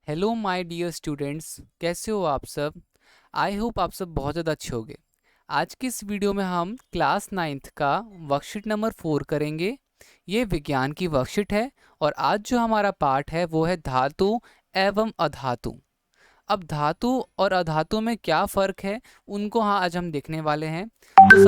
Hello my dear students, कैसे हो आप सब। आई होप आप सब बहुत ज़्यादा अच्छे होंगे। आज की इस वीडियो में हम क्लास 9th का वर्कशीट नंबर 4 करेंगे। ये विज्ञान की वर्कशीट है और आज जो हमारा पार्ट है वो है धातु एवं अधातु। अब धातु और अधातु में क्या फ़र्क है उनको आज हम देखने वाले हैं। तो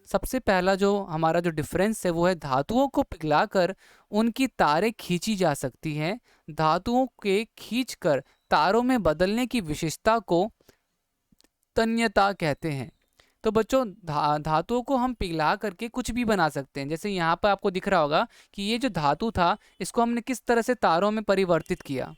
सबसे पहला जो हमारा जो डिफरेंस है वो है धातुओं को पिघलाकर उनकी तारें खींची जा सकती हैं। धातुओं के खींचकर तारों में बदलने की विशेषता को तन्यता कहते हैं। तो बच्चों धातुओं को हम पिघला करके कुछ भी बना सकते हैं। जैसे यहाँ पर आपको दिख रहा होगा कि ये जो धातु था इसको हमने किस तरह से तारों में परिवर्तित किया,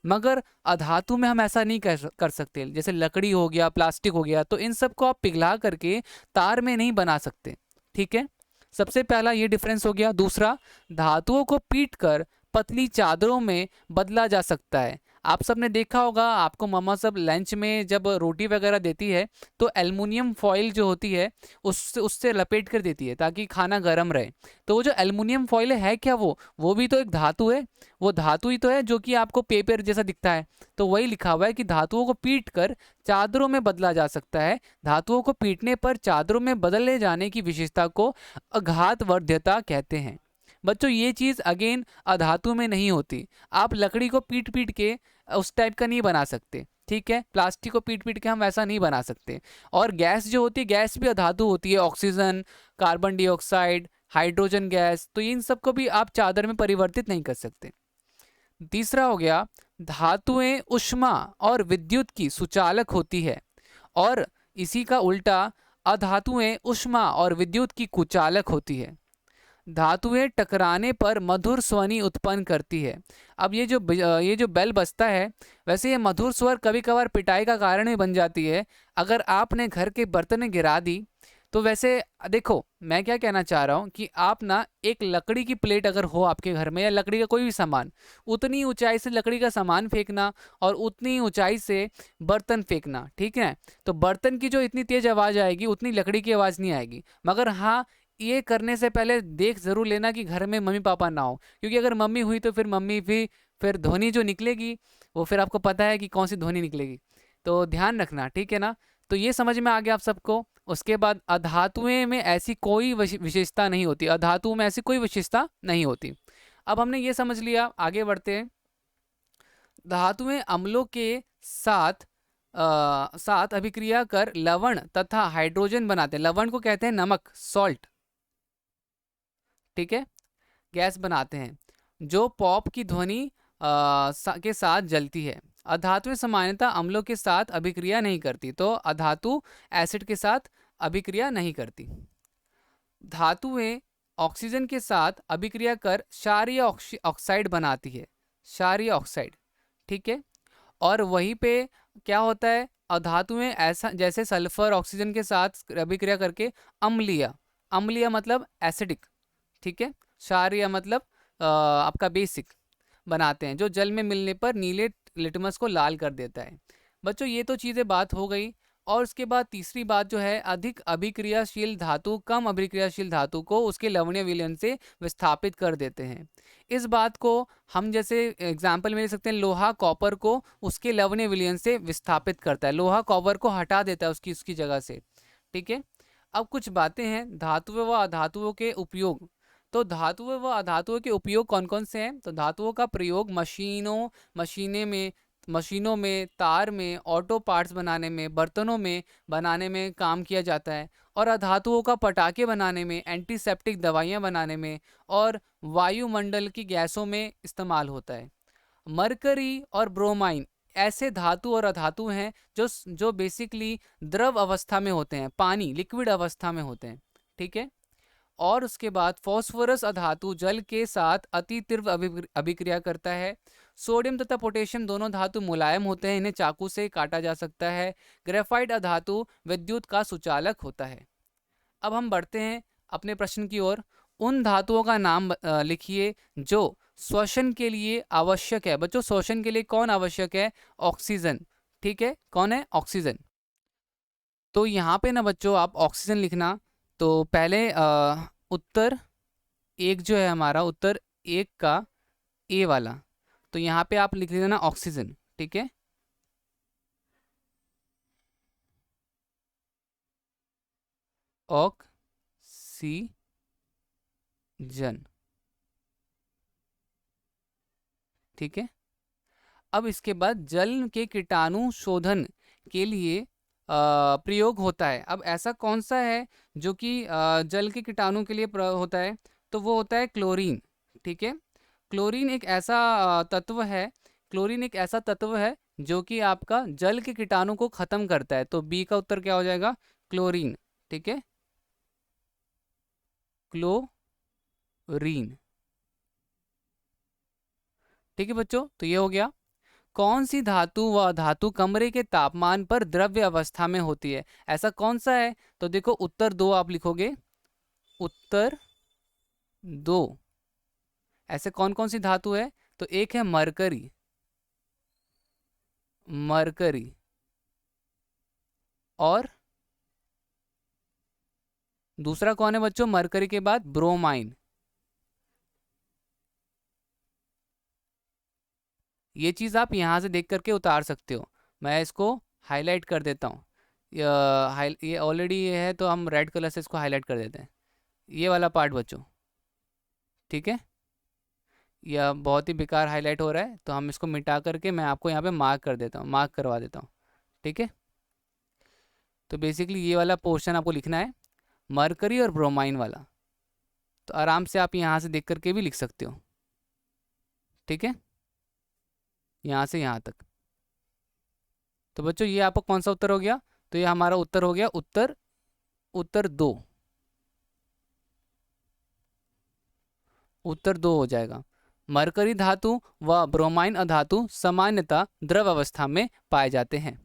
मगर अधातु में हम ऐसा नहीं कर सकते। जैसे लकड़ी हो गया, प्लास्टिक हो गया, तो इन सब को आप पिघला करके तार में नहीं बना सकते। ठीक है, सबसे पहला ये डिफरेंस हो गया। दूसरा, धातुओं को पीट कर पतली चादरों में बदला जा सकता है। आप सबने देखा होगा, आपको मम्मा सब लंच में जब रोटी वगैरह देती है तो एल्युमिनियम फॉइल जो होती है उससे उससे लपेट कर देती है ताकि खाना गर्म रहे। तो वो जो एल्युमिनियम फॉइल है क्या, वो भी तो एक धातु है। वो धातु ही तो है जो कि आपको पेपर जैसा दिखता है। तो वही लिखा हुआ है कि धातुओं को पीट कर चादरों में बदला जा सकता है। धातुओं को पीटने पर चादरों में बदले जाने की विशेषता को अघातवर्ध्यता कहते हैं। बच्चों ये चीज़ अगेन अधातु में नहीं होती। आप लकड़ी को पीट पीट के उस टाइप का नहीं बना सकते। ठीक है, प्लास्टिक को पीट पीट के हम वैसा नहीं बना सकते। और गैस जो होती है, गैस भी अधातु होती है। Oxygen, carbon dioxide, hydrogen gas, तो इन सबको भी आप चादर में परिवर्तित नहीं कर सकते। तीसरा हो गया, धातुएं ऊष्मा और विद्युत की सुचालक होती है और इसी का उल्टा अधातुएं ऊष्मा और विद्युत की कुचालक होती है। धातुएं टकराने पर मधुर ध्वनि उत्पन्न करती है। अब ये जो बेल बजता है, वैसे ये मधुर स्वर कभी कभार पिटाई का कारण भी बन जाती है। अगर आपने घर के बर्तन में गिरा दी तो वैसे देखो, मैं क्या कहना चाह रहा हूँ कि आप ना एक लकड़ी की प्लेट अगर हो आपके घर में या लकड़ी का कोई भी सामान, उतनी ऊंचाई से लकड़ी का सामान फेंकना और उतनी ऊंचाई से बर्तन फेंकना। ठीक है, तो बर्तन की जो इतनी तेज आवाज़ आएगी उतनी लकड़ी की आवाज़ नहीं आएगी। मगर हाँ, ये करने से पहले देख ज़रूर लेना कि घर में मम्मी पापा ना हो, क्योंकि अगर मम्मी हुई तो फिर मम्मी भी फिर ध्वनि जो निकलेगी वो फिर आपको पता है कि कौन सी ध्वनि निकलेगी। तो ध्यान रखना, ठीक है ना। तो ये समझ में आ गया आप सबको। उसके बाद अधातुएं में ऐसी कोई विशेषता नहीं होती। अधातुओं में ऐसी कोई विशेषता नहीं होती। अब हमने ये समझ लिया, आगे बढ़ते हैं। धातुएं अम्लों के साथ अभिक्रिया कर लवण तथा हाइड्रोजन बनाते हैं। लवण को कहते हैं नमक, सॉल्ट। ठीक है, गैस बनाते हैं जो पॉप की ध्वनि के साथ जलती है। अधातुएं सामान्यतः अम्लों के साथ अभिक्रिया नहीं करती, तो अधातु एसिड के साथ अभिक्रिया नहीं करती। धातुएं ऑक्सीजन के साथ अभिक्रिया कर क्षारीय ऑक्साइड बनाती है, क्षारीय ऑक्साइड। ठीक है, और वहीं पे क्या होता है, अधातुएं ऐसा जैसे सल्फर ऑक्सीजन के साथ अभिक्रिया करके अम्लीय, अम्लीय मतलब एसिडिक। ठीक है, क्षारीय मतलब आपका बेसिक बनाते हैं, जो जल में मिलने पर नीले लिटमस को लाल कर देता है। बच्चों ये तो चीज़ें बात हो गई। और उसके बाद तीसरी बात जो है, अधिक अभिक्रियाशील धातु कम अभिक्रियाशील धातु को उसके लवणीय विलयन से विस्थापित कर देते हैं। इस बात को हम जैसे एग्जाम्पल में ले सकते हैं, लोहा कॉपर को उसके लवणीय विलयन से विस्थापित करता है। लोहा कॉपर को हटा देता है उसकी उसकी जगह से। ठीक है, अब कुछ बातें हैं धातुओं व अधातुओं के उपयोग। तो धातुओं व अधातुओं के उपयोग कौन कौन से हैं। तो धातुओं का प्रयोग मशीनों में, तार में, ऑटो पार्ट्स बनाने में, बर्तनों में बनाने में काम किया जाता है। और अधातुओं का पटाखे बनाने में, एंटीसेप्टिक दवाइयाँ बनाने में और वायुमंडल की गैसों में इस्तेमाल होता है। मरकरी और ब्रोमाइन ऐसे धातु और अधातु हैं जो बेसिकली द्रव अवस्था में होते हैं, पानी लिक्विड अवस्था में होते हैं। ठीक है, और उसके बाद फॉस्फोरस अधातु जल के साथ अति तीव्र अभिक्रिया करता है। सोडियम तथा पोटेशियम दोनों धातु मुलायम होते हैं, इन्हें चाकू से काटा जा सकता है। ग्रेफाइट अधातु विद्युत का सुचालक होता है। अब हम बढ़ते हैं अपने प्रश्न की ओर। उन धातुओं का नाम लिखिए जो श्वसन के लिए आवश्यक है। बच्चों श्वसन के लिए कौन आवश्यक है, ऑक्सीजन। ठीक है, कौन है, ऑक्सीजन। तो यहाँ पे ना बच्चों आप ऑक्सीजन लिखना। तो पहले उत्तर एक जो है हमारा, उत्तर एक का ए वाला, तो यहाँ पे आप लिख देना ऑक्सीजन, ठीक है। ऑक्सीजन, ठीक है। अब इसके बाद जल के कीटाणु शोधन के लिए प्रयोग होता है। अब ऐसा कौन सा है जो कि जल के कीटाणु के लिए होता है, तो वो होता है क्लोरीन, ठीक है। क्लोरीन एक ऐसा तत्व है, क्लोरीन एक ऐसा तत्व है जो कि आपका जल के कीटाणु को खत्म करता है। तो बी का उत्तर क्या हो जाएगा, क्लोरीन, ठीक है, क्लोरीन, ठीक है बच्चों। तो ये हो गया। कौन सी धातु व धातु कमरे के तापमान पर द्रव्य अवस्था में होती है, ऐसा कौन सा है, तो देखो उत्तर दो आप लिखोगे, उत्तर दो। ऐसे कौन कौन सी धातु है, तो एक है मरकरी, मरकरी, और दूसरा कौन है बच्चों, मरकरी के बाद ब्रोमाइन। ये चीज़ आप यहाँ से देख करके उतार सकते हो। मैं इसको हाईलाइट कर देता हूँ। ये ऑलरेडी ये है, तो हम रेड कलर से इसको हाईलाइट कर देते हैं, ये वाला पार्ट बच्चों, ठीक है। यह बहुत ही बेकार हाईलाइट हो रहा है, तो हम इसको मिटा करके मैं आपको यहाँ पे मार्क कर देता हूँ, मार्क करवा देता हूँ, ठीक है। तो बेसिकली ये वाला पोर्शन आपको लिखना है, मरकरी और ब्रोमाइन वाला। तो आराम से आप यहाँ से देख करके भी लिख सकते हो, ठीक है, यहाँ से यहाँ तक। तो बच्चों ये आपका कौन सा उत्तर हो गया, तो ये हमारा उत्तर हो गया उत्तर, उत्तर दो, उत्तर दो हो जाएगा। मरकरी धातु व ब्रोमाइन अधातु सामान्यतः द्रव अवस्था में पाए जाते हैं।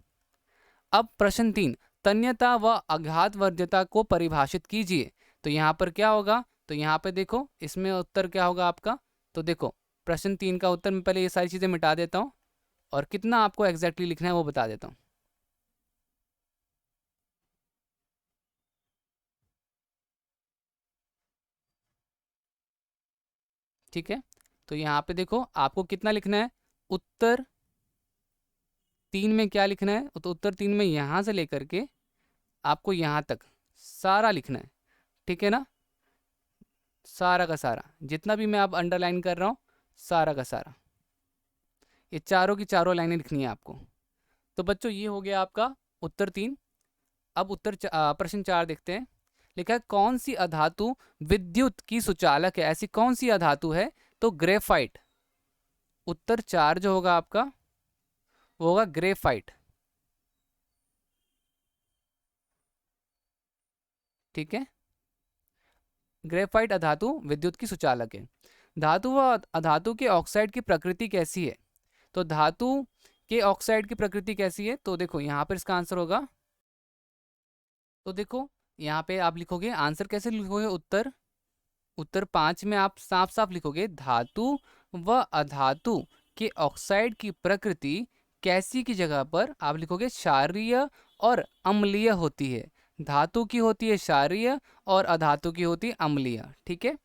अब प्रश्न 3, तन्यता व आघातवर्ध्यता को परिभाषित कीजिए। तो यहाँ पर क्या होगा, तो यहाँ पे देखो इसमें उत्तर क्या होगा आपका। तो देखो प्रश्न 3 का उत्तर, मैं पहले ये सारी चीज़ें मिटा देता हूँ और कितना आपको एग्जैक्टली लिखना है वो बता देता हूँ, ठीक है। तो यहाँ पे देखो आपको कितना लिखना है, उत्तर 3 में क्या लिखना है, तो उत्तर 3 में यहाँ से लेकर के आपको यहाँ तक सारा लिखना है, ठीक है ना। सारा का सारा जितना भी मैं अब अंडरलाइन कर रहा हूँ, सारा का सारा, ये चारों की चारों लाइनें लिखनी है आपको। तो बच्चों ये हो गया आपका उत्तर 3। अब प्रश्न 4 देखते हैं। लिखा है कौन सी अधातु विद्युत की सुचालक है, ऐसी कौन सी अधातु है, तो ग्रेफाइट। उत्तर 4 जो होगा आपका वो होगा ग्रेफाइट, ठीक है। ग्रेफाइट अधातु विद्युत की सुचालक है। धातु व अधातु के ऑक्साइड की प्रकृति कैसी है, तो धातु के ऑक्साइड की प्रकृति कैसी है, तो देखो यहाँ पर इसका आंसर होगा, तो देखो यहाँ पे आप लिखोगे आंसर कैसे लिखोगे, उत्तर, उत्तर 5 में आप साफ साफ लिखोगे धातु व अधातु के ऑक्साइड की प्रकृति कैसी की जगह पर आप लिखोगे क्षारीय और अम्लीय होती है। धातु की होती है क्षारीय और अधातु की होती है अम्लीय, ठीक है।